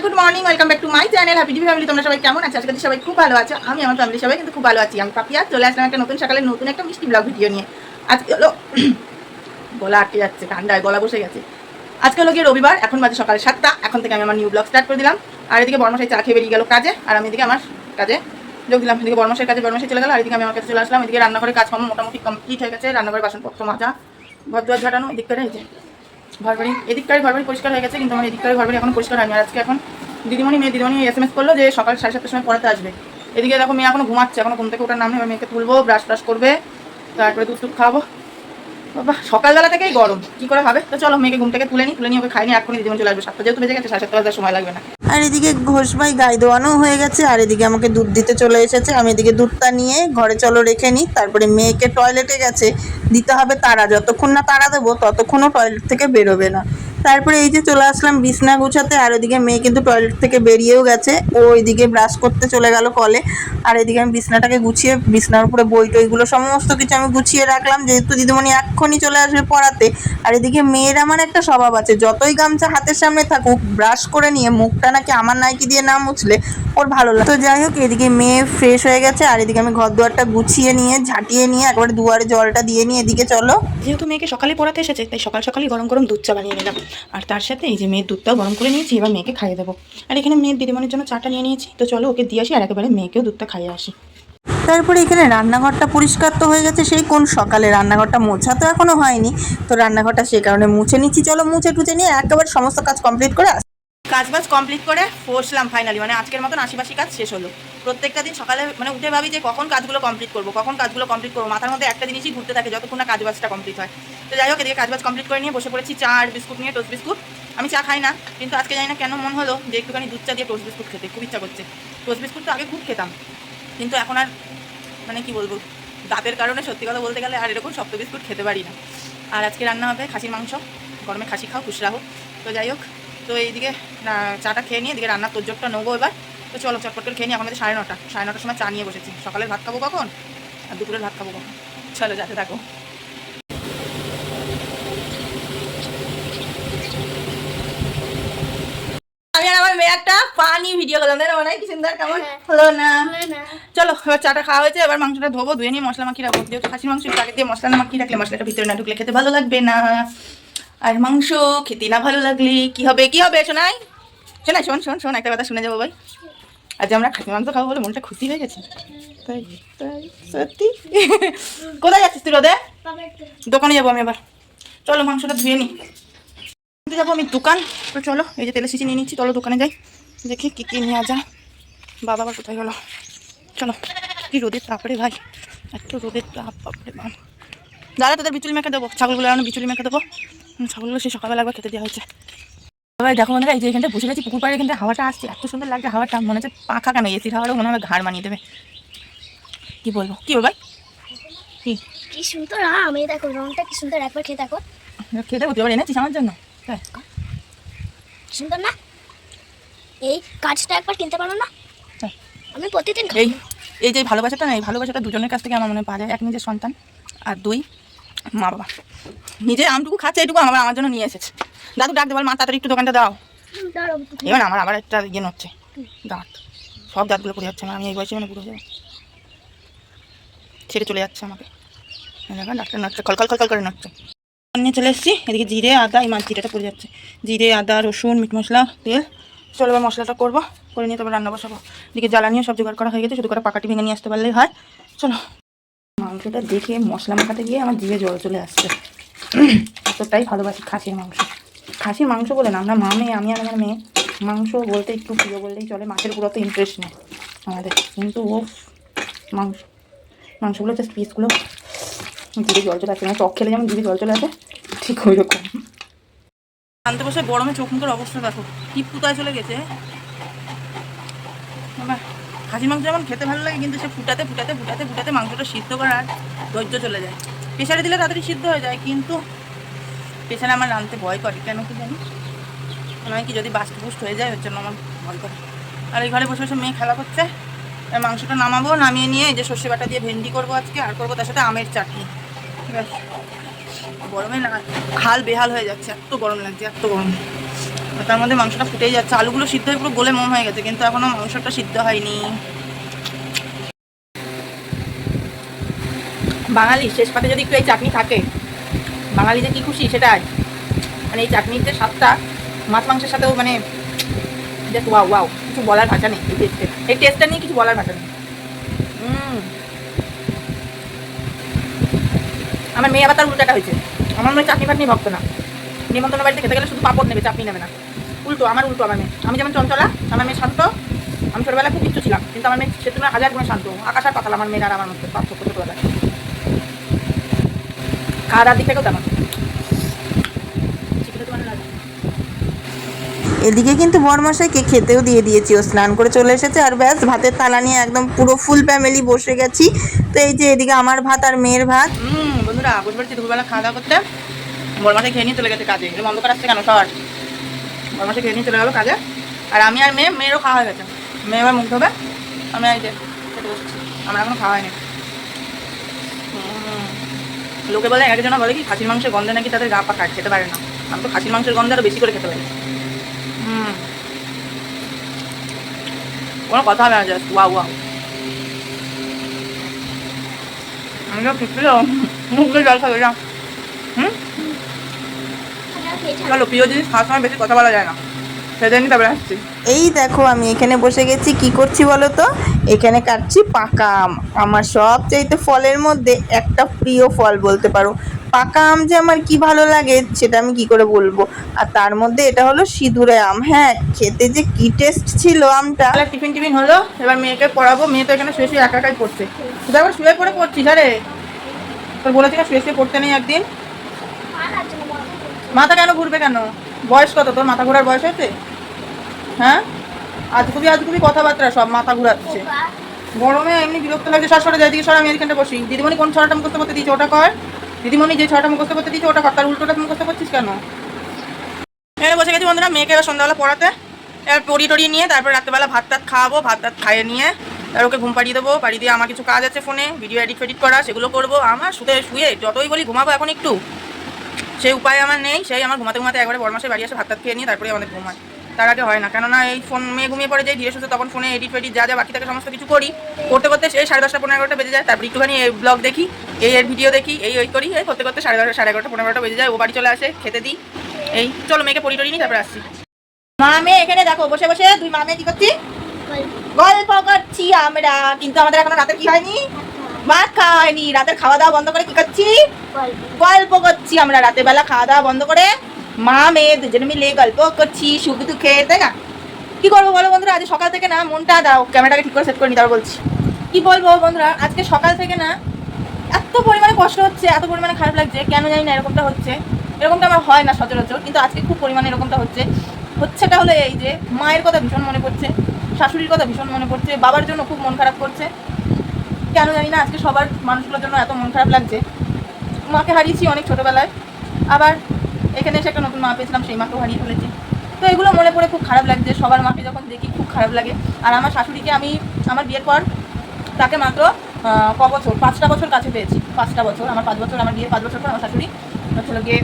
Good morning, welcome back to my channel happy TV family. তোমরা সবাই কেমন আছো? আজকে সবাই খুব ভালো আছো। আমি আমার ফ্যামিলি সবাই কিন্তু খুব ভালো আছি। আমি পাপিয়া চলে আসলাম একটা নতুন সকালে নতুন একটা মিষ্টি ব্লগ ভিডিও নিয়ে। আজকে হলো গলা আটকে যাচ্ছে, ঠান্ডায় গলা বসে গেছে। আজকে হলো গিয়ে রবিবার, এখন বাজে সকালে 7টা। এখন থেকে আমি আমার নিউ ব্লগ স্টার্ট করে দিলাম। আর এদিকে বর্মশাই চা খেয়ে বেরিয়ে গেল কাজে, আর আমি এদিকে আমার কাজে যোগ দিলাম। এদিকে বর্মশাই কাজে বর্মশাই চলে গেল, আর এদিকে আমি আমার কাছে চলে আসলাম। এদিকে রান্নাঘরে কাজকর্ম মোটামুটি কমপ্লিট হয়ে গেছে। রান্নাঘরে বাসনপত্র মাজা, ঘর দুয়ার ঝাঁটানো, এদিকটারে এই যে ঘরবাড়ি, এদিকটারে ঘরবাড়ি পরিষ্কার হয়ে গেছে, কিন্তু আমার এদিকটারে ঘরবাড়ি এখন পরিষ্কার হয়নি। আর আজকে এখন মেয়ে দিদিমণি SMS করলো যে সকাল 7:30টার সময় পড়াতে আসবে। এদিকে দেখো মেয়ে এখনো ঘুমাচ্ছে, এখনো ঘুম থেকে ওঠার নাম নেই। মেয়েকে তুলবো, ব্রাশ ট্রাশ করবে, তারপরে দুধ টুধ খাওয়াবো। বাবা সকালবেলা থেকেই গরম, কি করে হবে? তো চলো মেয়েকে ঘুম থেকে তুলে নিই, ওকে খাইনি। এখনই দিদিমণি চলে আসবে, 7টা যেহেতু বেজে গেছে, 7:30 বাজার সময় লাগবে না। আর এদিকে ঘোষ ভাই গাই দোয়ানো হয়ে গেছে, আর এদিকে আমাকে দুধ দিতে চলে এসেছে। আমি এদিকে দুধটা নিয়ে ঘরে চলো রেখে নিই। তারপরে মেয়েকে টয়লেটে গেছে, দিতে হবে তাড়া। যতক্ষণ না তাড়া দেবো ততক্ষণও টয়লেট থেকে বেরোবে না। তারপরে এই যে চলে আসলাম বিছনা গুছাতে, আর ওদিকে মেয়ে কিন্তু টয়লেট থেকে বেরিয়েও গেছে। ও এদিকে ব্রাশ করতে চলে গেল কলে, আর এদিকে আমি বিছনাটাকে গুছিয়ে বিছনার উপরে বই টইগুলো সমস্ত কিছু আমি গুছিয়ে রাখলাম, যেহেতু দিদিমণি এক্ষুনি চলে আসবে পড়াতে। আর এদিকে মেয়ের আমার একটা স্বভাব আছে, যতই গামছা হাতের সামনে থাকুক, ব্রাশ করে নিয়ে মুখটা নাকি আমার নাইটি দিয়ে না মুছলে ওর ভালো লাগে। তো যাই হোক, এদিকে মেয়ে ফ্রেশ হয়ে গেছে, আর এদিকে আমি ঘর দুয়ারটা গুছিয়ে নিয়ে ঝাঁটিয়ে নিয়ে একবারে দুয়ারে জলটা দিয়ে নিয়ে এদিকে চলো। যেহেতু মেয়েকে সকালে পড়াতে এসেছে, তাই সকাল সকালই গরম গরম দুধ চা বানিয়ে নিলাম। আর তার সাথে এই যে মেয়ের দুধটাও গরম করে নিয়েছি, এবার মেয়েকে খাইয়ে দেবো। আর এখানে মেয়ের দিদিমণির জন্য চাটা নিয়ে নিয়েছি। তো চলো ওকে দিয়ে আসি, আর একেবারে মেয়েকেও দুধটা খাইয়ে আসি। তারপরে এখানে রান্নাঘরটা পরিষ্কার তো হয়ে গেছে সেই কোন সকালে, রান্নাঘরটা মোছা তো এখনো হয়নি। তো রান্নাঘরটা সেই কারণে মুছে নিচ্ছি। চলো মুছে টুছে নিয়ে একেবারে সমস্ত কাজ কমপ্লিট করে কাজ বাজ কমপ্লিট করে বসলাম ফাইনালি। মানে আজকের মতন আশিপাশি কাজ শেষ হলো। প্রত্যেকটা দিন সকালে মানে উঠে ভাবি যে কখন কাজগুলো কমপ্লিট করবো, মাথার মধ্যে একটা জিনিসই ঘুরতে থাকে যতক্ষণ না কাজ বাজটা কমপ্লিট হয়। তো যাই হোক, এদিকে কাজ বাজ কমপ্লিট করে নিয়ে বসে পড়েছি চা আর বিস্কুট নিয়ে, টোস্ট বিস্কুট। আমি চা খাই না, কিন্তু আজকে জানি না কেন মন হলো যে একটুখানি দুধ চা দিয়ে টোস্ট বিস্কুট খেতে খুব ইচ্ছা করছে। টোস্ট বিস্কুট তো আগে খুব খেতাম, কিন্তু এখন আর মানে কি বলবো, দাঁতের কারণে সত্যি কথা বলতে গেলে আর এরকম শক্ত বিস্কুট খেতে পারি না। আর আজকে রান্না হবে খাসির মাংস। গরমে খাসি খাও, খুশ রাখো। তো যাই হোক, তো এইদিকে চাটা খেয়ে নিয়ে এদিকে রান্নার তোরজোরটা নেবো এবার। তো চলো চটপট করে খেয়ে নিই। এখন আমাদের 9:30 সময় চা নিয়ে বসেছি। সকালের ভাত খাবো কখন আর দুপুরের ভাত খাবো কখন, চলো যাতে থাকো। আমি আর আমার মেয়ে একটা পানি ভিডিও করলাম, তাই না? মনে হয় কি সুন্দর, কেমন হলো না? চলো এবার চাটা খাওয়া হয়েছে, এবার মাংসটা ধোবো, ধুয়ে নিয়ে মশলা মাখিয়ে রাখবো। যেহেতু খাসির মাংস আগে দিয়ে মশলা না মাখিয়ে রাখলে মশলাটা ভিতরে না ঢুকলে খেতে ভালো লাগবে না। আর মাংস খেতে না ভালো লাগলে কি হবে শোনাই শোন একটা কথা শুনে যাবো ভাই। আজ আমরা খাসির মাংস খাবো বলে মনটা খুশি হয়ে গেছে। তাই তাই সত্যি। কোথায় যাচ্ছিস তুই? রোদে দোকানে যাবো আমি এবার। চলো মাংসটা ধুয়ে নিই, যাবো আমি দোকান। তো চলো এই যে তেলের শিশি নিয়ে নিচ্ছি, চলো দোকানে যাই, দেখি কী কী নেওয়া যায়। বাবা আবার কোথায় গেলো? চলো। কি রোদের তাপরে ভাই, এত রোদের তাপ, বাপরে বাপ। দাদা তোদের বিচুলি মেখে দেবো, ছাগলগুলো এখন বিচুলি মেখে দেবো। ছাগলগুলো সেই সকালবেলা একবার খেতে দেওয়া হয়েছে। এবার দেখো বন্ধুরা, এই যে এখানটা বসে গেছি পুকুর পাড়ে, এখানটা হাওয়াটা আসছে, এত সুন্দর লাগছে হাওয়াটা, মনে হচ্ছে পাখা কেন, এসির হাওয়ারও মনে হয় ঘাড় মানিয়ে দেবে। কি বলবো ভাই, কি সুন্দর আমি, দেখো রংটা কি সুন্দর, একবার খেয়ে দেখো। খেতে তুই আবার এনেছিস আমার জন্য? সুন্দর না? এই কাজটা একবার কিনতে পারো না? আমি প্রতিদিন এই যে ভালোবাসাটা না, এই ভালোবাসাটা দুজনের কাছ থেকে আমার মনে পাওয়া যায়। এক নিজের সন্তান, আর 2 মা বাবা। নিজে আমটুকু খাচ্ছে, এইটুকু আমার জন্য নিয়ে এসেছে। দাদু ডাক দেবো, মা তাড়াতাড়ি একটু দোকানটা দাও। এবার আমার আবার একটা ইয়ে নচ্ছে, দাঁত, সব দাঁতগুলো পড়ে যাচ্ছে। আমি এই বয়সে মানে বুড়ো যাবো, ছেড়ে চলে যাচ্ছে আমাকে। ডাক্তার নচ্ছে, খলখল করে নচ্ছে। নিয়ে চলে এসেছি, এদিকে জিরে আদা, এই মাছ জিরেটা পড়ে যাচ্ছে, জিরে আদা রসুন মিট মশলা তেল। চলো এবার মশলাটা করবো, করে নিয়ে তবে রান্না বসাবো। এদিকে জ্বালানিও সব জোগাড় করা হয়ে গেছে, শুধু করে পাকাটি ভেঙে নিয়ে আসতে পারলেই হয়। চলো। মাংসটা দেখে মশলা মাখাতে গিয়ে আমার জিভে জল চলে আসছে, এতটাই ভালোবাসি খাসির মাংস। খাসির মাংস বলে না, আমরা মা মেয়ে, আমি আর আমার মেয়ে মাংস বলতে একটু প্রিয় বললেই চলে। মাছের পুরো তো ইন্টারেস্ট নেই আমাদের, কিন্তু ও মাংসগুলো জাস্ট পিসগুলো জিভে জল চলে আসে, মানে টক খেলে যেমন জিভে জল চলে আসে, ঠিক ওই রকম। আনতে বসে গরমে চোখ মুখের অবস্থা দেখো, কি পুতায় চলে গেছে। খাসির মাংস যেমন খেতে ভালো লাগে, কিন্তু সে ফুটাতে মাংসটা সিদ্ধ করার ধৈর্য চলে যায়। প্রেশারে দিলে তাড়াতাড়ি সিদ্ধ হয়ে যায়, কিন্তু প্রেশারে আমার রাঁধতে ভয় করে, কেন কি জানি, মানে কি যদি বাস্টবুস্ট হয়ে যায়, ওর জন্য আমার ভয় করে। আর এই ঘরে বসে বসে মেয়ে খেলা করছে। মাংসটা নামাবো, নামিয়ে নিয়ে এই যে সর্ষে বাটা দিয়ে ভেন্ডি করবো আজকে, আর করবো তার সাথে আমের চাটনি। ঠিক আছে, গরমে না হাল বেহাল হয়ে যাচ্ছে, এত গরম লাগছে, এত গরম। তার মধ্যে মাংসটা ফুটেই যাচ্ছে, আলুগুলো সিদ্ধ হয়ে পুরো গোলে মোম হয়ে গেছে, কিন্তু এখনো মাংসটা সিদ্ধ হয়নি। বাঙালি শেষ পাতে যদি একটু এই চাটনি থাকে, বাঙালি যে কি খুশি সেটাই। মানে এই চাটনির যে স্বাদটা মাছ মাংসের সাথেও মানে জাস্ট ওয়াও ওয়াও, কিছু বলার ভাষা নেই। এই টেস্টটা নিয়ে কিছু বলার ভাষা নেই। আমার মেয়ে আবার তার উল্টাটা হয়েছে। আমার মেয়ে চাটনি ফাটনি ভক্ত না, নিমন্ত্রণ বাড়িতে খেতে গেলে শুধু পাপড় নেবে, চাটনি নেবে না। উল্টো আমার মেয়ে। আমি যেমন চঞ্চলা, আমার মেয়ে শান্ত। আমি ছোটবেলায় খুব কিচ্ছু ছিলাম, কিন্তু আমার মেয়ে সে তুমি 1000 গুণে শান্ত। আকাশ আর পাতাল আমার মেয়ের আর আমার মধ্যে পার্থক্য ছোটবেলায়। খাওয়া দাওয়ার দিক থেকেও তেমন। এদিকে কিন্তু বরমশাইকে খেতেও দিয়ে দিয়েছি, ও স্নান করে চলে এসেছে। আর ব্যাস ভাতের থালা নিয়ে একদম পুরো ফুল ফ্যামিলি বসে গেছি। তো এই যে এদিকে আমার ভাত আর মেয়ের ভাত। বন্ধুরা বুঝতে পারছি দুপুরবেলা খাওয়া দাওয়া করতে বরমাসে খেয়ে নিয়ে চলে গেছে কাজে। এগুলো অন্ধকার আসছে কেন সবার, বরমাসে খেয়ে নিয়ে চলে গেলো কাজে। আর আমি আর মেয়েরও খাওয়া হয়ে গেছে। মেয়ে এবার মুখ ধোবে, আমি এই যে খেতে বসছি। আমার এখনো খাওয়া হয়নি। লোকে বলে একজন বলে কি খাসির মাংসের গন্ধে নাকি তাদের গা পা কাট, খেতে পারে না। আমি তো খাসির মাংসের গন্ধে আরও বেশি করে খেতে পারি। কোনো কথা হবে না, জাস্ট ওয়াও ওয়াও। আমি তো ফিরছিল মুখে জল খাবে না। চলো, প্রিয় জিনিস খাওয়ার সময় বেশি কথা বলা যায় না, সেদিনই তারপরে আসছি। এই দেখো আমি এখানে বসে গেছি, কি করছি বলো তো? এখানে কাটছি পাকা আম। আমার সবচাইতে ফলের মধ্যে একটা প্রিয় ফল বলতে পারো। পাকা আম যে আমার কি ভালো লাগে সেটা আমি কি করে বলবো। আর তার মধ্যে এটা হলো সিঁদুরে আম। হ্যাঁ, খেতে যে কি টেস্ট ছিল আমটা। তাহলে টিফিন হলো, এবার মেয়েকে পড়াবো। মেয়ে তো এখানে শুয়ে শুয়ে একা একাই পড়ছে। তুই আবার শুয়ে পড়ে পড়ছিস? আরে তোর বলেছি না শুয়ে শুয়ে পড়তে নেই একদিন। মাথা কেন ঘুরবে কেন? বয়স কত তোর? মাথা ঘোরার বয়স হয়েছে? হ্যাঁ, আজগুবি কথাবার্তা সব মাথা ঘুরাচ্ছে। গরমে এমনি বিরক্ত লাগছে। সরে যায় দিকে, সর, আমি এখানটা বসি। দিদিমণি কোন ছড়াটা মুখস্থ করতে দিয়েছে ওটা কর। দিদিমণি যে ছড়াটা মুখস্থ করতে দিয়েছে ওটা কর, তার উল্টোটা মুখস্থ করছিস কেন? এখানে বসে গেছি বন্ধুরা মেয়েকে এবার সন্ধ্যাবেলা পড়াতে। এবার টড়িয়ে নিয়ে তারপর রাত্রেবেলা ভাত টাত খাওয়াবো। ভাত টাত খাইয়ে নিয়ে আর ওকে ঘুম পাড়িয়ে দেবো। পাড়িয়ে দিয়ে আমার কিছু কাজ আছে ফোনে, ভিডিও এডিট করা, সেগুলো করবো। আমার শুয়ে যতই বলি ঘুমাবো এখন একটু, সেই উপায় আমার নেই। সেই আমার ঘুমাতে একবারে বরমাসের বাড়ি আসে ভাত টাত খেয়ে নিয়ে তারপরে আমাদের ঘুমায়। তার আগে হয় না, কেননা এই ফোন মেয়ে ঘুমিয়ে পড়ে যায় ধীরে সুস্থে, তখন ফোনে এডিট যা বাকি থাকে সমস্ত কিছু করতে সেই 10:30 11:30 বেজে যায়। তারপর একটুখানি এই ব্লগ দেখি, এর ভিডিও দেখি, এই করি, এই করতে 11:30 11:30 11:30 বেজে যায়। ও বাড়ি চলে আসে, খেতে দিই। এই চলো মেয়েকে পড়ি নিই, তারপরে আসছি। মা মেয়ে এখানে দেখো বসে বসে দুই মা মেয়ে কি করছি? গল্প করছি আমরা। কিন্তু আমাদের এখনো রাতের কি হয়নি, ভাত খাওয়া হয়নি। রাতের খাওয়া দাওয়া বন্ধ করে কি করছি? গল্প করছি আমরা। রাতের বেলা খাওয়া দাওয়া বন্ধ করে মা মেয়ে দুজনে মিলে গল্প করছি সুখ দুঃখে, তাই না? কি করবো বলো বন্ধুরা, আজ সকাল থেকে না মনটা দাও, ক্যামেরাটাকে ঠিক করে সেট করে নি, তারপর বলছি। কি বলবো বন্ধুরা, আজকে সকাল থেকে না এত পরিমাণে কষ্ট হচ্ছে, এত পরিমাণে খারাপ লাগছে, কেন জানি না এরকমটা হচ্ছে। এরকমটা আমার হয় না সচরাচর, কিন্তু আজকে খুব পরিমাণে এরকমটা হচ্ছেটা হলো এই যে মায়ের কথা ভীষণ মনে পড়ছে, শাশুড়ির কথা ভীষণ মনে পড়ছে, বাবার জন্য খুব মন খারাপ করছে। কেন জানি না আজকে সবার মানুষগুলোর জন্য এত মন খারাপ লাগছে। মাকে হারিয়েছি অনেক ছোটোবেলায়, আবার এখানে এসে একটা নতুন মা পেয়েছিলাম, সেই মাকেও হারিয়ে ফেলেছি। তো এগুলো মনে পড়ে খুব খারাপ লাগছে। সবার মাকে যখন দেখি খুব খারাপ লাগে। আর আমার শাশুড়িকে আমি আমার বিয়ের পর তাকে মাত্র ক বছর, 5টা বছর কাছে পেয়েছি। 5টা বছর, আমার 5 বছর, আমার বিয়ের 5 বছর পর আমার শাশুড়ি ছেলে গিয়ে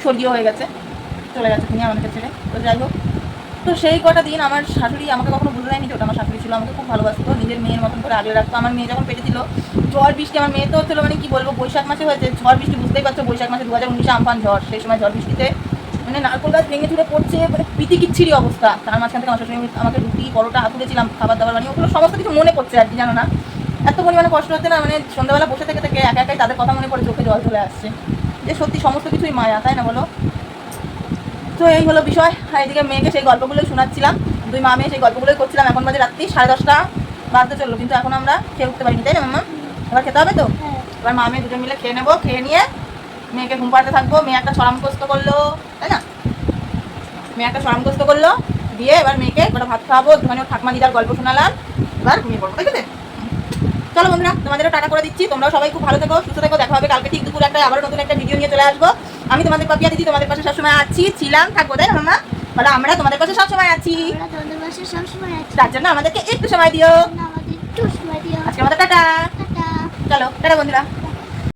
স্বর্গীয় হয়ে গেছে, চলে গেছে তিনি আমাকে ছেড়ে। তো যাই হোক, তো সেই কটা দিন আমার শাশুড়ি আমাকে কখনো বুঝতে দেয়নি যে ওটা আমার শাশুড়ি ছিল। আমাকে খুব ভালোবাসতো, নিজের মেয়ের মতন করে আগলে রাখতো। আমার মেয়ে যখন পেটে ছিল, ঝড় বৃষ্টি, আমার মেয়ে তো হচ্ছিল মানে কি বলবো, বৈশাখ মাসে হয়েছে ঝড় বৃষ্টি, বুঝতেই পারছো বৈশাখ মাসে 2019 আমফান ঝড়। সেই সময় ঝড় বৃষ্টিতে মানে নারকোল গাছ ভেঙে চুরে পড়ছে, মানে পিটিকিচ্ছিরি অবস্থা। তার মাঝখান থেকে আমার শাশুড়ি আমাকে রুটি পরোটা তুলেছিলাম, খাবার দাবার বানিয়ে, ওগুলো সমস্ত কিছু মনে পড়ছে আর কি, জানো না এত পরিমাণে কষ্ট হচ্ছে না। মানে সন্ধ্যাবেলা বসে থেকে একা একাই তাদের কথা মনে পড়ে, চোখে জল চলে আসছে যে সত্যি সমস্ত কিছুই মায়া, তাই না বলো? তো এই হলো বিষয়। আর এদিকে মেয়েকে সেই গল্পগুলোই শোনাচ্ছিলাম, দুই মা মেয়ে সেই গল্পগুলোই করছিলাম। এখন বাজে রাত্রি 10:30 বাজতে চললো, কিন্তু এখন আমরা খেয়ে উঠতে পারিনি, তাই না মাম্মা? এবার খেতে হবে তো। এবার মা মেয়ে দুজন মিলে খেয়ে নেবো, খেয়ে নিয়ে মেয়েকে ঘুম পাড়াতে থাকবো। মেয়ে একটা ছড়া মুখস্থ করলো, তাই না? মেয়ে একটা ছড়া মুখস্থ করলো, দিয়ে এবার মেয়েকে একটা ভাত খাওয়াবো, একটুখানি ঠাকমা দিদার গল্প শোনালাম, এবার ঘুমিয়ে পড়বো, ঠিক আছে? চলো বন্ধুরা, তোমাদেরও টাটা করে দিচ্ছি। তোমরাও সবাই খুব ভালো থেকো, সুস্থ থেকো। দেখা হবে কালকে ঠিক দুপুর 1টায় আবার নতুন একটা ভিডিও নিয়ে চলে আসবো। আমি তোমাদের পাপিয়া দিদি, তোমাদের পাশে সবসময় আছি, ছিলাম, থাকবো, তাই না মাম্মা? বলো আমরা তোমাদের পাশে সবসময় আছি, তার জন্য আমাদেরকে একটু সময় দিও। আজকে আমাদের টাটা। চলো টাটা বন্ধুরা।